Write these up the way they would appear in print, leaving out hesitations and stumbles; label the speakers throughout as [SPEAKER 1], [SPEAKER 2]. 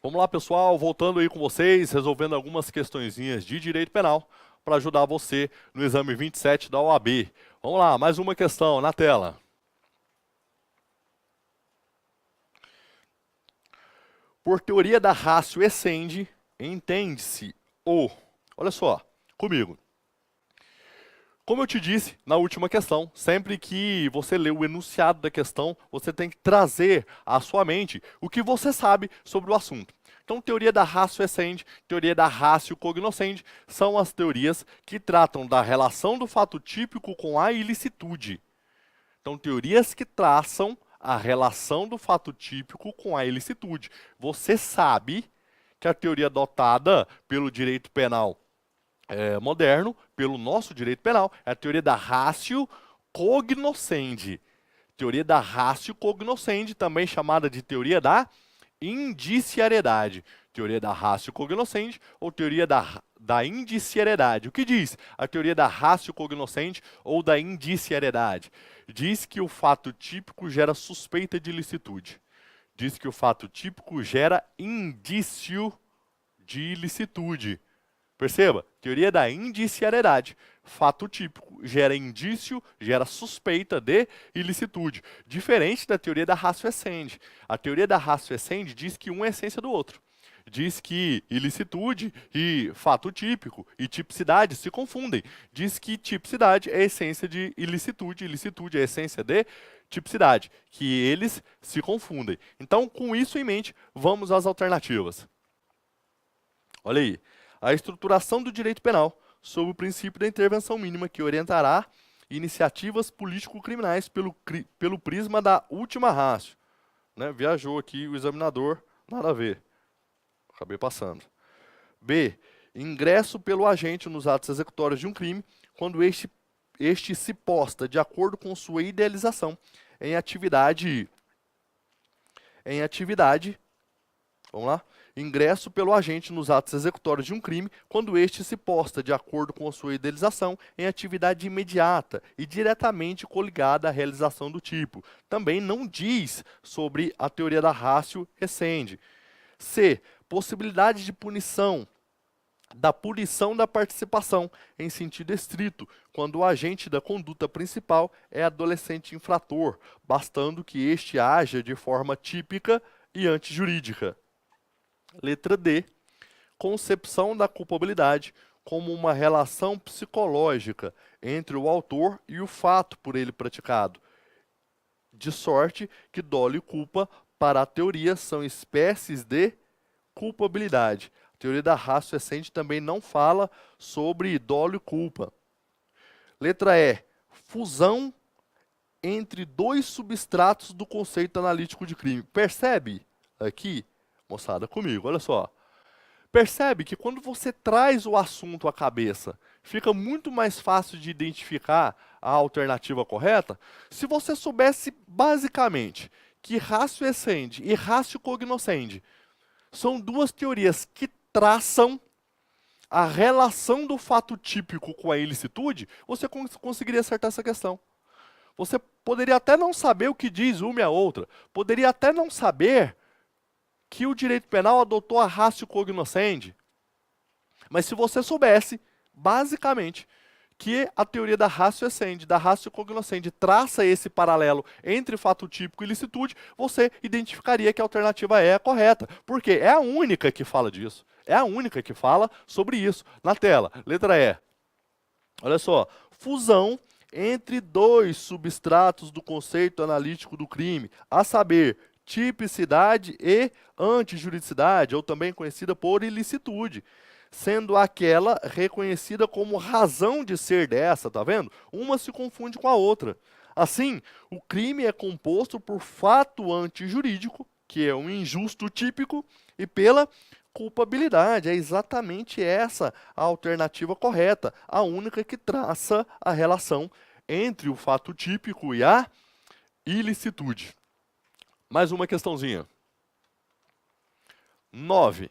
[SPEAKER 1] Vamos lá, pessoal, voltando aí com vocês, resolvendo algumas questõezinhas de direito penal para ajudar você no exame 27 da OAB. Vamos lá, mais uma questão na tela. Por teoria da ratio essendi, entende-se o... Olha só, comigo. Como eu te disse na última questão, sempre que você lê o enunciado da questão, você tem que trazer à sua mente o que você sabe sobre o assunto. Então, teoria da ratio essendi, teoria da ratio cognoscendi, são as teorias que tratam da relação do fato típico com a ilicitude. Então, teorias que traçam a relação do fato típico com a ilicitude. Você sabe que a teoria adotada pelo direito penal moderno, pelo nosso direito penal, é a teoria da ratio cognoscendi. Teoria da ratio cognoscendi, também chamada de teoria da indiciariedade. Teoria da ratio cognoscendi ou teoria da indiciariedade. O que diz a teoria da ratio cognoscendi ou da indiciariedade? Diz que o fato típico gera suspeita de ilicitude. Diz que o fato típico gera indício de ilicitude. Perceba, teoria da indiciariedade. Fato típico gera indício, gera suspeita de ilicitude. Diferente da teoria da ratio essendi. A teoria da ratio essendi diz que um é essência do outro. Diz que ilicitude e fato típico e tipicidade se confundem. Diz que tipicidade é a essência de ilicitude, ilicitude é a essência de tipicidade. Que eles se confundem. Então, com isso em mente, vamos às alternativas. Olha aí. A estruturação do direito penal sob o princípio da intervenção mínima que orientará iniciativas político-criminais pelo prisma da última ratio. Né? Viajou aqui o examinador, nada a ver. Acabei passando. B. Ingresso pelo agente nos atos executórios de um crime quando este se posta de acordo com sua idealização em atividade... Vamos lá? Ingresso pelo agente nos atos executórios de um crime, quando este se posta de acordo com a sua idealização em atividade imediata e diretamente coligada à realização do tipo. Também não diz sobre a teoria da ratio essendi. C. Possibilidade de punição, da punição da participação, em sentido estrito, quando o agente da conduta principal é adolescente infrator, bastando que este haja de forma típica e antijurídica. Letra D. Concepção da culpabilidade como uma relação psicológica entre o autor e o fato por ele praticado, de sorte que dolo e culpa, para a teoria, são espécies de culpabilidade. A teoria da ratio essendi também não fala sobre dolo e culpa. Letra E. Fusão entre dois substratos do conceito analítico de crime. Percebe aqui? Moçada, comigo, olha só. Percebe que quando você traz o assunto à cabeça, fica muito mais fácil de identificar a alternativa correta se você soubesse basicamente que ratio essendi e ratio cognoscendi são duas teorias que traçam a relação do fato típico com a ilicitude, você conseguiria acertar essa questão. Você poderia até não saber o que diz uma e a outra, poderia até não saber que o direito penal adotou a ratio cognoscendi, mas se você soubesse, basicamente, que a teoria da ratio essendi, da ratio cognoscendi, traça esse paralelo entre fato típico e ilicitude, você identificaria que a alternativa é a correta, porque é a única que fala disso, é a única que fala sobre isso. Na tela, letra E. Olha só, fusão entre dois substratos do conceito analítico do crime, a saber, tipicidade e antijuridicidade, ou também conhecida por ilicitude, sendo aquela reconhecida como razão de ser dessa, tá vendo? Uma se confunde com a outra. Assim, o crime é composto por fato antijurídico, que é um injusto típico, e pela culpabilidade. É exatamente essa a alternativa correta, a única que traça a relação entre o fato típico e a ilicitude. Mais uma questãozinha. 9.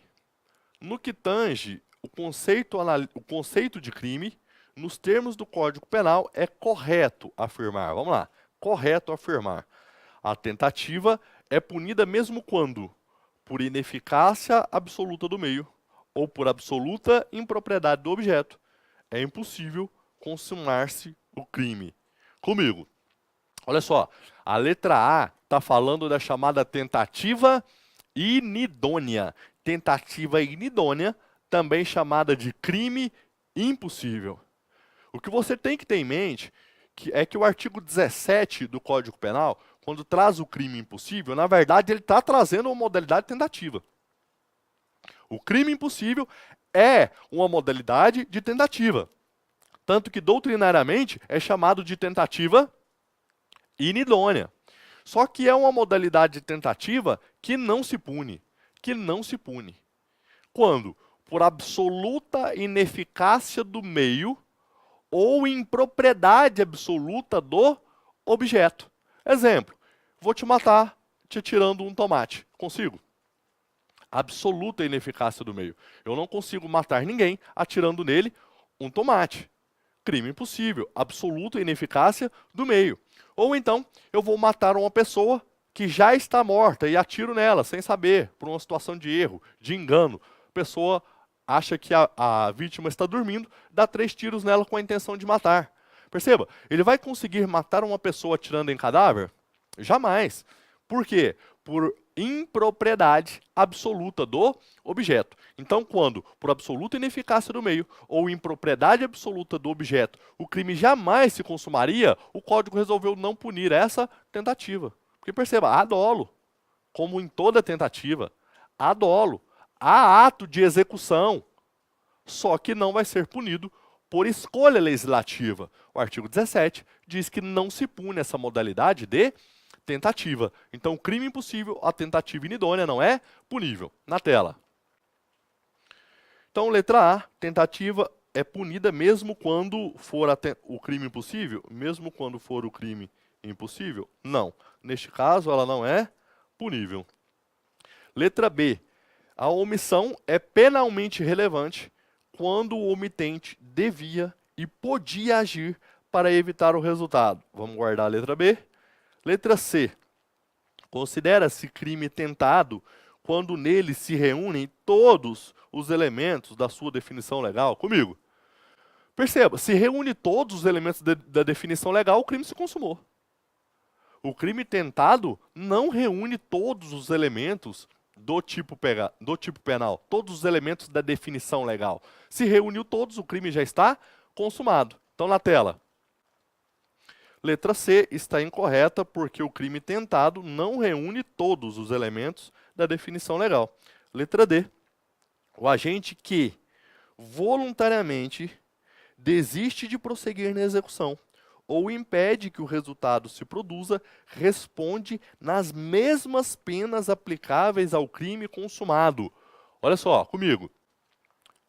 [SPEAKER 1] No que tange o conceito de crime, nos termos do Código Penal, é correto afirmar. Vamos lá. Correto afirmar. A tentativa é punida mesmo quando por ineficácia absoluta do meio ou por absoluta impropriedade do objeto, é impossível consumar-se o crime. Comigo. Olha só, a letra A está falando da chamada tentativa inidônea. Tentativa inidônea, também chamada de crime impossível. O que você tem que ter em mente é que o artigo 17 do Código Penal, quando traz o crime impossível, na verdade ele está trazendo uma modalidade tentativa. O crime impossível é uma modalidade de tentativa. Tanto que doutrinariamente é chamado de tentativa inidônea. Só que é uma modalidade de tentativa que não se pune. Quando? Por absoluta ineficácia do meio ou impropriedade absoluta do objeto. Exemplo, vou te matar te atirando um tomate. Consigo? Absoluta ineficácia do meio. Eu não consigo matar ninguém atirando nele um tomate. Crime impossível. Absoluta ineficácia do meio. Ou então, eu vou matar uma pessoa que já está morta e atiro nela, sem saber, por uma situação de erro, de engano. A pessoa acha que a vítima está dormindo, dá 3 tiros nela com a intenção de matar. Perceba, ele vai conseguir matar uma pessoa atirando em cadáver? Jamais. Por quê? Por impropriedade absoluta do objeto. Então, quando, por absoluta ineficácia do meio ou impropriedade absoluta do objeto, o crime jamais se consumaria, o Código resolveu não punir essa tentativa. Porque perceba, há dolo, como em toda tentativa, há dolo, há ato de execução, só que não vai ser punido por escolha legislativa. O artigo 17 diz que não se pune essa modalidade de tentativa. Então, o crime impossível, a tentativa inidônea não é punível. Na tela. Então, letra A, tentativa é punida mesmo quando for o crime impossível? Mesmo quando for o crime impossível? Não. Neste caso, ela não é punível. Letra B, a omissão é penalmente relevante quando o omitente devia e podia agir para evitar o resultado. Vamos guardar a letra B. Letra C. Considera-se crime tentado quando nele se reúnem todos os elementos da sua definição legal. Comigo. Perceba, se reúne todos os elementos da definição legal, o crime se consumou. O crime tentado não reúne todos os elementos do tipo penal, todos os elementos da definição legal. Se reuniu todos, o crime já está consumado. Então, na tela. Letra C está incorreta porque o crime tentado não reúne todos os elementos da definição legal. Letra D. O agente que voluntariamente desiste de prosseguir na execução ou impede que o resultado se produza, responde nas mesmas penas aplicáveis ao crime consumado. Olha só, comigo.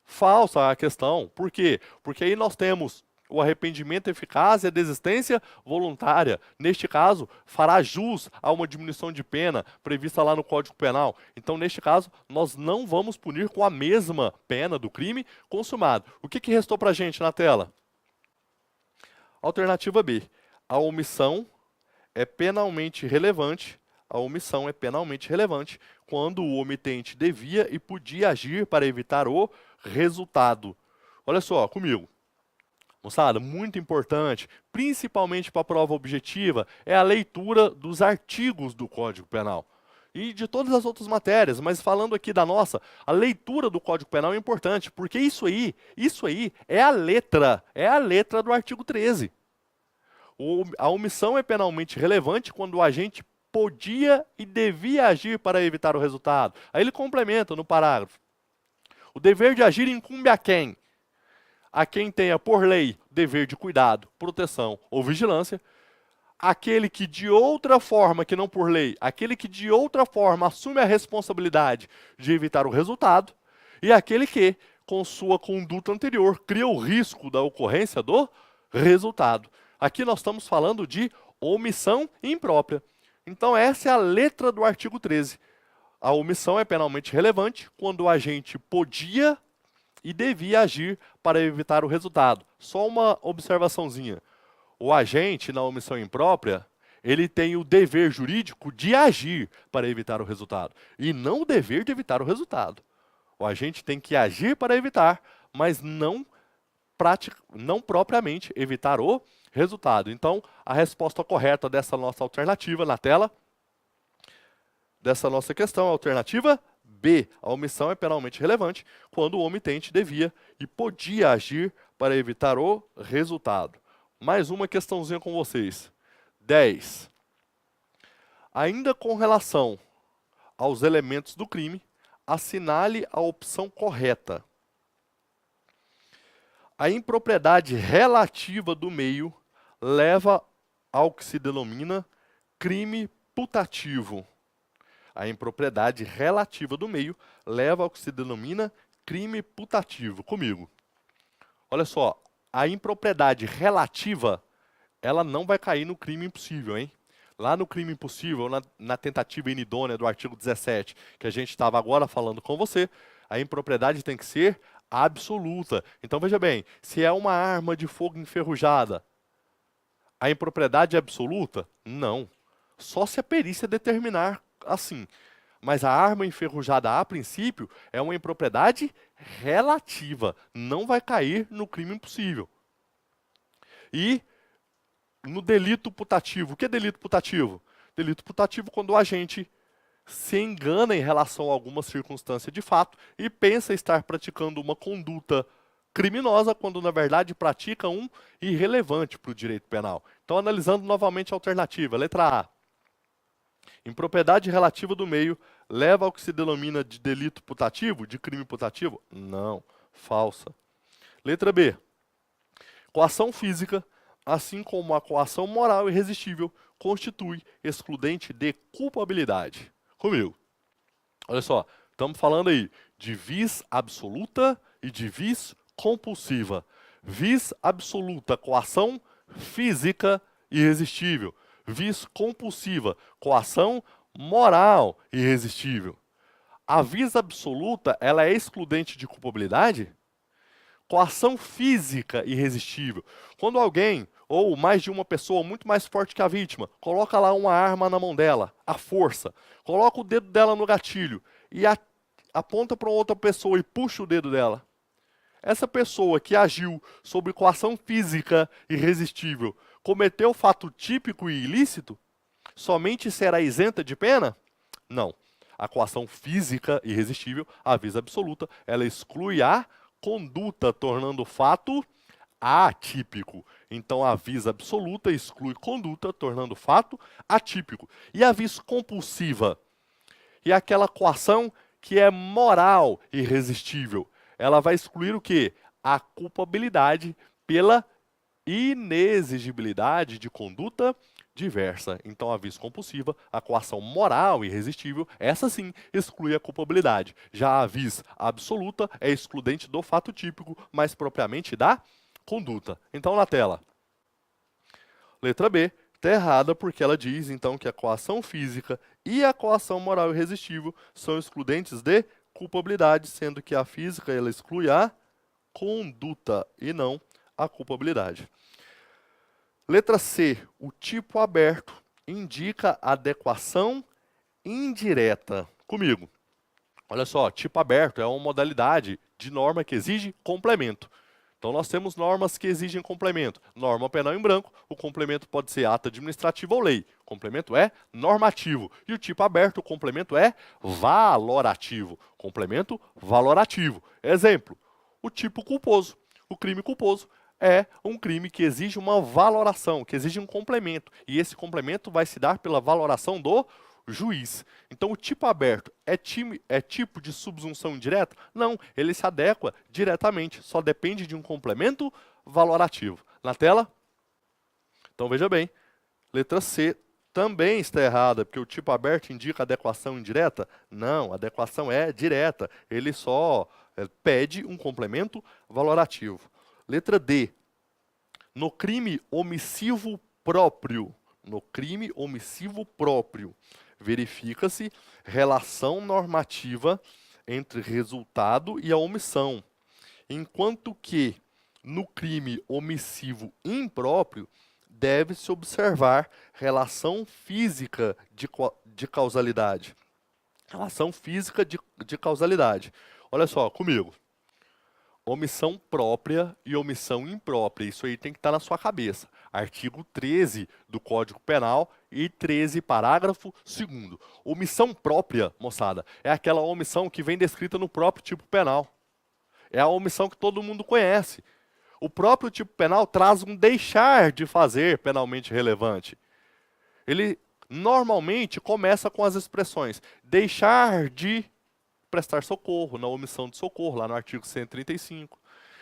[SPEAKER 1] Falsa a questão. Por quê? Porque aí nós temos o arrependimento eficaz e a desistência voluntária. Neste caso, fará jus a uma diminuição de pena prevista lá no Código Penal. Então, neste caso, nós não vamos punir com a mesma pena do crime consumado. O que restou para a gente na tela? Alternativa B. A omissão é penalmente relevante. A omissão é penalmente relevante quando o omitente devia e podia agir para evitar o resultado. Olha só, comigo. Moçada, muito importante, principalmente para a prova objetiva, é a leitura dos artigos do Código Penal. E de todas as outras matérias, mas falando aqui da nossa, a leitura do Código Penal é importante, porque isso aí é a letra do artigo 13. A omissão é penalmente relevante quando o agente podia e devia agir para evitar o resultado. Aí ele complementa no parágrafo. O dever de agir incumbe a quem? A quem tenha por lei dever de cuidado, proteção ou vigilância, aquele que de outra forma, que não por lei, aquele que de outra forma assume a responsabilidade de evitar o resultado, e aquele que, com sua conduta anterior, cria o risco da ocorrência do resultado. Aqui nós estamos falando de omissão imprópria. Então essa é a letra do artigo 13. A omissão é penalmente relevante quando o agente podia e devia agir para evitar o resultado. Só uma observaçãozinha. O agente, na omissão imprópria, ele tem o dever jurídico de agir para evitar o resultado, e não o dever de evitar o resultado. O agente tem que agir para evitar, mas não propriamente evitar o resultado. Então, a resposta correta dessa nossa alternativa na tela, dessa nossa questão, é a alternativa B. A omissão é penalmente relevante quando o omitente devia e podia agir para evitar o resultado. Mais uma questãozinha com vocês. 10. Ainda com relação aos elementos do crime, assinale a opção correta. A impropriedade relativa do meio leva ao que se denomina crime putativo. A impropriedade relativa do meio leva ao que se denomina crime putativo. Comigo. Olha só, a impropriedade relativa, ela não vai cair no crime impossível, hein? Lá no crime impossível, na tentativa inidônea do artigo 17, que a gente estava agora falando com você, a impropriedade tem que ser absoluta. Então, veja bem, se é uma arma de fogo enferrujada, a impropriedade é absoluta? Não. Só se a perícia determinar assim. Mas a arma enferrujada, a princípio, é uma impropriedade relativa. Não vai cair no crime impossível. E no delito putativo. O que é delito putativo? Delito putativo quando o agente se engana em relação a alguma circunstância de fato e pensa estar praticando uma conduta criminosa quando, na verdade, pratica um irrelevante para o direito penal. Então, analisando novamente a alternativa. Letra A. Impropriedade relativa do meio leva ao que se denomina de delito putativo, de crime putativo? Não, falsa. Letra B. Coação física, assim como a coação moral irresistível, constitui excludente de culpabilidade. Comigo. Olha só, estamos falando aí de vis absoluta e de vis compulsiva. Vis absoluta, coação física irresistível. Vis compulsiva, coação moral irresistível. A vis absoluta, ela é excludente de culpabilidade? Coação física irresistível. Quando alguém, ou mais de uma pessoa muito mais forte que a vítima, coloca lá uma arma na mão dela, à força, coloca o dedo dela no gatilho e aponta para outra pessoa e puxa o dedo dela. Essa pessoa que agiu sob coação física irresistível cometeu fato típico e ilícito? Somente será isenta de pena? Não. A coação física irresistível, a vis absoluta, ela exclui a conduta, tornando o fato atípico. Então, a vis absoluta exclui conduta, tornando o fato atípico. E a vis compulsiva? E aquela coação que é moral irresistível? Ela vai excluir o quê? A culpabilidade pela inexigibilidade de conduta diversa. Então, a vis compulsiva, a coação moral irresistível, essa sim exclui a culpabilidade. Já a vis absoluta é excludente do fato típico, mais propriamente da conduta. Então, na tela, letra B, está errada porque ela diz, então, que a coação física e a coação moral irresistível são excludentes de culpabilidade, sendo que a física ela exclui a conduta e não a culpabilidade. Letra C, o tipo aberto indica adequação indireta. Comigo. Olha só, tipo aberto é uma modalidade de norma que exige complemento. Então, nós temos normas que exigem complemento. Norma penal em branco, o complemento pode ser ato administrativo ou lei. O complemento é normativo. E o tipo aberto, o complemento é valorativo. Complemento valorativo. Exemplo, o tipo culposo. O crime culposo é um crime que exige uma valoração, que exige um complemento. E esse complemento vai se dar pela valoração do juiz. Então, o tipo aberto é tipo de subsunção indireta? Não, ele se adequa diretamente, só depende de um complemento valorativo. Na tela? Então, veja bem, letra C também está errada, porque o tipo aberto indica adequação indireta? Não, a adequação é direta, ele só pede um complemento valorativo. Letra D, no crime omissivo próprio, verifica-se relação normativa entre resultado e a omissão, enquanto que no crime omissivo impróprio deve-se observar relação física de causalidade. Relação física de causalidade. Olha só, comigo. Omissão própria e omissão imprópria. Isso aí tem que estar na sua cabeça. Artigo 13 do Código Penal e 13, parágrafo 2º. Omissão própria, moçada, é aquela omissão que vem descrita no próprio tipo penal. É a omissão que todo mundo conhece. O próprio tipo penal traz um deixar de fazer penalmente relevante. Ele normalmente começa com as expressões deixar de prestar socorro, na omissão de socorro, lá no artigo 135.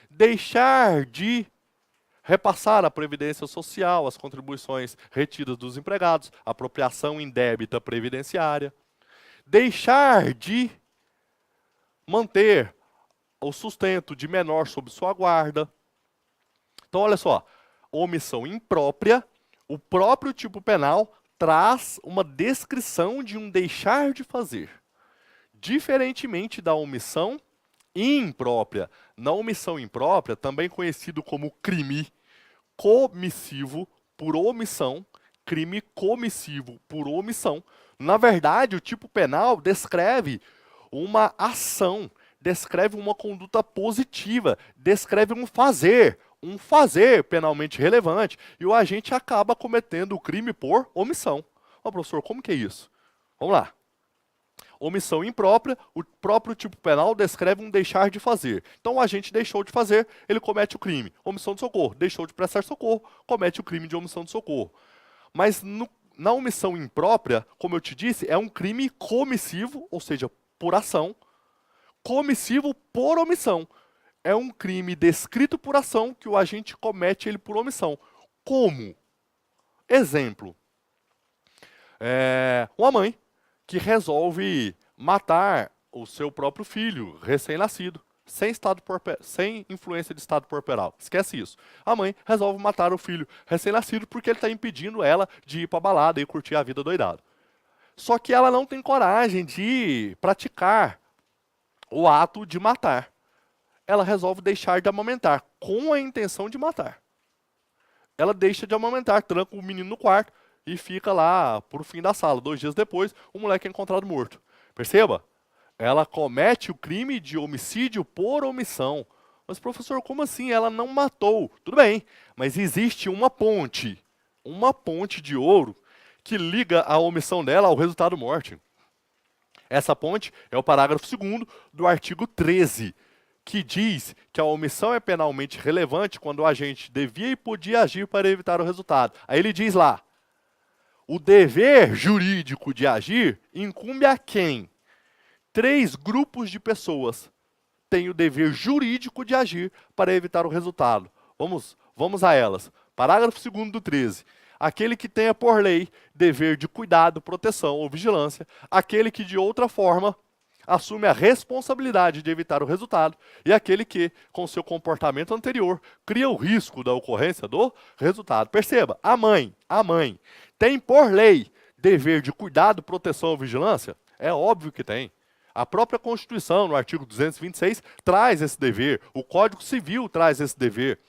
[SPEAKER 1] Deixar de repassar a previdência social, as contribuições retidas dos empregados, apropriação indébita previdenciária. Deixar de manter o sustento de menor sob sua guarda. Então, olha só, omissão imprópria, o próprio tipo penal traz uma descrição de um deixar de fazer. Diferentemente da omissão imprópria. Na omissão imprópria, também conhecido como crime comissivo por omissão, crime comissivo por omissão, na verdade, o tipo penal descreve uma ação, descreve uma conduta positiva, descreve um fazer penalmente relevante, e o agente acaba cometendo o crime por omissão. Ó, professor, como que é isso? Vamos lá. Omissão imprópria, o próprio tipo penal descreve um deixar de fazer. Então o agente deixou de fazer, ele comete o crime. Omissão de socorro, deixou de prestar socorro, comete o crime de omissão de socorro. Mas na omissão imprópria, como eu te disse, é um crime comissivo, ou seja, por ação, comissivo por omissão. É um crime descrito por ação que o agente comete ele por omissão. Como? Exemplo. Uma mãe que resolve matar o seu próprio filho, recém-nascido, sem influência de estado corporal. Esquece isso. A mãe resolve matar o filho recém-nascido porque ele está impedindo ela de ir para a balada e curtir a vida doidado. Só que ela não tem coragem de praticar o ato de matar. Ela resolve deixar de amamentar, com a intenção de matar. Ela deixa de amamentar, tranca o menino no quarto, e fica lá por fim da sala. 2 dias depois, o moleque é encontrado morto. Perceba? Ela comete o crime de homicídio por omissão. Mas, professor, como assim? Ela não matou. Tudo bem, mas existe uma ponte de ouro, que liga a omissão dela ao resultado morte. Essa ponte é o parágrafo 2º do artigo 13, que diz que a omissão é penalmente relevante quando o agente devia e podia agir para evitar o resultado. Aí ele diz lá, o dever jurídico de agir incumbe a quem? 3 grupos de pessoas têm o dever jurídico de agir para evitar o resultado. Vamos a elas. Parágrafo 2º do 13. Aquele que tenha por lei dever de cuidado, proteção ou vigilância, aquele que de outra forma assume a responsabilidade de evitar o resultado, e aquele que, com seu comportamento anterior, cria o risco da ocorrência do resultado. Perceba, a mãe tem por lei dever de cuidado, proteção ou vigilância? É óbvio que tem. A própria Constituição, no artigo 226, traz esse dever. O Código Civil traz esse dever.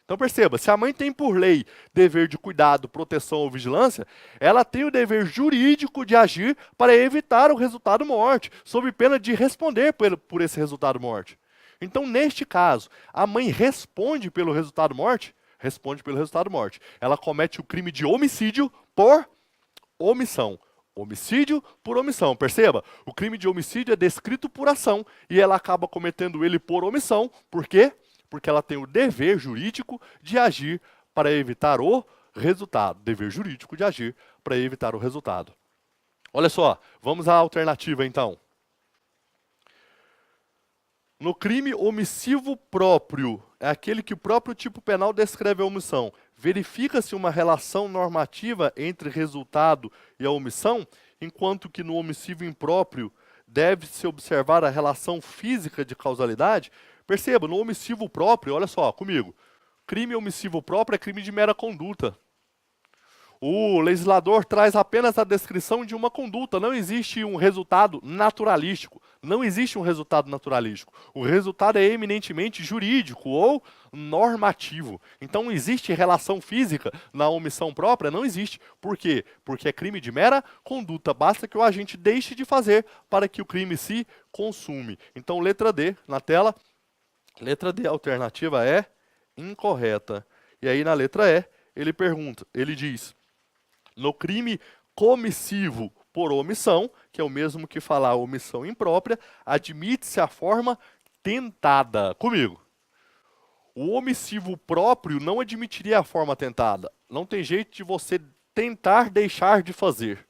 [SPEAKER 1] Então perceba, se a mãe tem por lei dever de cuidado, proteção ou vigilância, ela tem o dever jurídico de agir para evitar o resultado morte, sob pena de responder por esse resultado morte. Então, neste caso, a mãe responde pelo resultado morte? Responde pelo resultado morte. Ela comete o crime de homicídio por omissão. Homicídio por omissão. Perceba, o crime de homicídio é descrito por ação e ela acaba cometendo ele por omissão. Por quê? Porque ela tem o dever jurídico de agir para evitar o resultado. Dever jurídico de agir para evitar o resultado. Olha só, vamos à alternativa então. No crime omissivo próprio, é aquele que o próprio tipo penal descreve a omissão. Verifica-se uma relação normativa entre resultado e a omissão, enquanto que no omissivo impróprio deve-se observar a relação física de causalidade. Perceba, no omissivo próprio, olha só, comigo, crime omissivo próprio é crime de mera conduta. O legislador traz apenas a descrição de uma conduta, não existe um resultado naturalístico. Não existe um resultado naturalístico. O resultado é eminentemente jurídico ou normativo. Então, não existe relação física na omissão própria? Não existe. Por quê? Porque é crime de mera conduta. Basta que o agente deixe de fazer para que o crime se consume. Então, letra D na tela. Letra D, a alternativa é incorreta. E aí, na letra E, ele diz, no crime comissivo por omissão, que é o mesmo que falar omissão imprópria, admite-se a forma tentada. Comigo. O omissivo próprio não admitiria a forma tentada. Não tem jeito de você tentar deixar de fazer.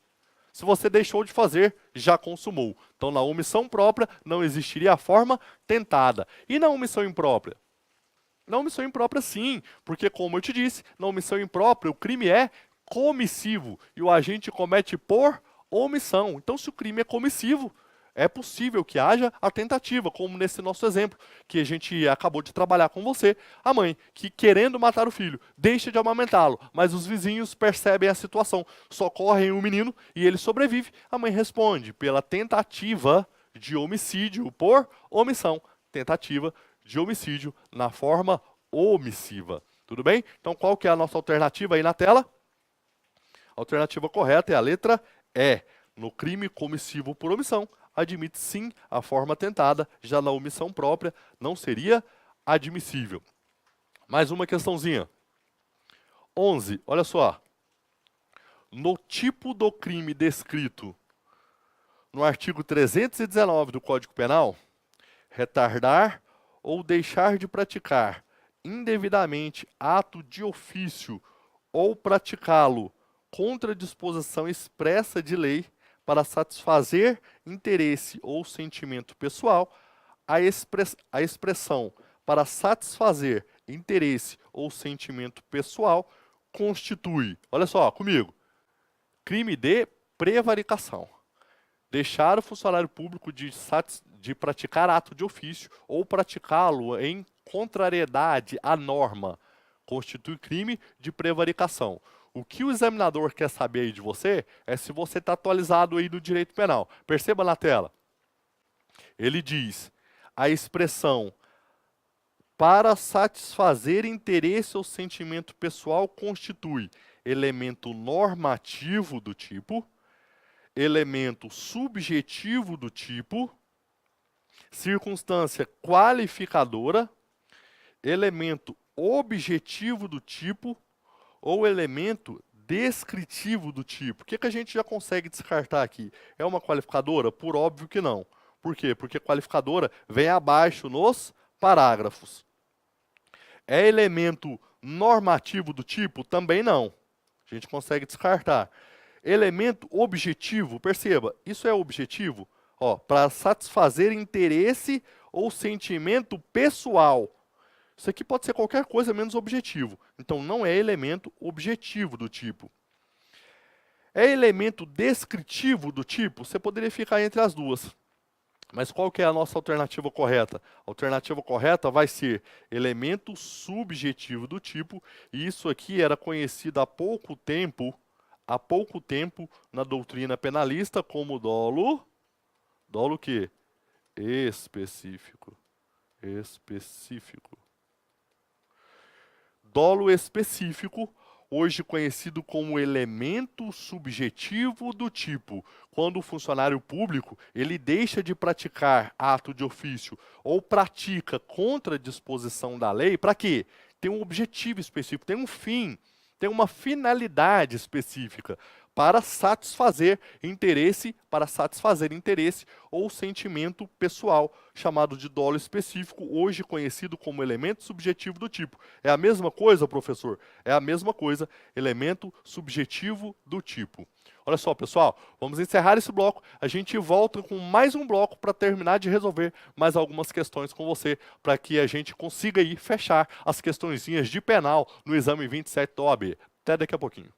[SPEAKER 1] Se você deixou de fazer, já consumou. Então, na omissão própria, não existiria a forma tentada. E na omissão imprópria? Na omissão imprópria, sim, porque, como eu te disse, na omissão imprópria, o crime é comissivo e o agente comete por omissão. Então, se o crime é comissivo, é possível que haja a tentativa, como nesse nosso exemplo, que a gente acabou de trabalhar com você. A mãe, que querendo matar o filho, deixa de amamentá-lo, mas os vizinhos percebem a situação, socorrem o menino e ele sobrevive. A mãe responde pela tentativa de homicídio por omissão. Tentativa de homicídio na forma omissiva. Tudo bem? Então, qual que é a nossa alternativa aí na tela? A alternativa correta é a letra E. No crime comissivo por omissão, admite sim a forma tentada, já na omissão própria não seria admissível. Mais uma questãozinha. 11, olha só. No tipo do crime descrito no artigo 319 do Código Penal, retardar ou deixar de praticar indevidamente ato de ofício ou praticá-lo contra disposição expressa de lei para satisfazer interesse ou sentimento pessoal, a expressão para satisfazer interesse ou sentimento pessoal constitui, olha só, comigo, crime de prevaricação. Deixar o funcionário público de praticar ato de ofício ou praticá-lo em contrariedade à norma constitui crime de prevaricação. O que o examinador quer saber aí de você é se você está atualizado aí no direito penal. Perceba na tela. Ele diz, a expressão para satisfazer interesse ou sentimento pessoal constitui elemento normativo do tipo, elemento subjetivo do tipo, circunstância qualificadora, elemento objetivo do tipo ou elemento descritivo do tipo. O que a gente já consegue descartar aqui? É uma qualificadora? Por óbvio que não. Por quê? Porque qualificadora vem abaixo nos parágrafos. É elemento normativo do tipo? Também não. A gente consegue descartar. Elemento objetivo, perceba, isso é objetivo, para satisfazer interesse ou sentimento pessoal. Isso aqui pode ser qualquer coisa menos objetivo. Então, não é elemento objetivo do tipo. É elemento descritivo do tipo? Você poderia ficar entre as duas. Mas qual que é a nossa alternativa correta? A alternativa correta vai ser elemento subjetivo do tipo. E isso aqui era conhecido há pouco tempo na doutrina penalista como dolo o quê? Específico. Dolo específico, hoje conhecido como elemento subjetivo do tipo, quando o funcionário público ele deixa de praticar ato de ofício ou pratica contra a disposição da lei, para quê? Tem um objetivo específico, tem um fim, tem uma finalidade específica para satisfazer interesse ou sentimento pessoal, chamado de dolo específico, hoje conhecido como elemento subjetivo do tipo. É a mesma coisa, professor? É a mesma coisa, elemento subjetivo do tipo. Olha só, pessoal, vamos encerrar esse bloco. A gente volta com mais um bloco para terminar de resolver mais algumas questões com você, para que a gente consiga aí fechar as questõezinhas de penal no exame 27 da OAB. Até daqui a pouquinho.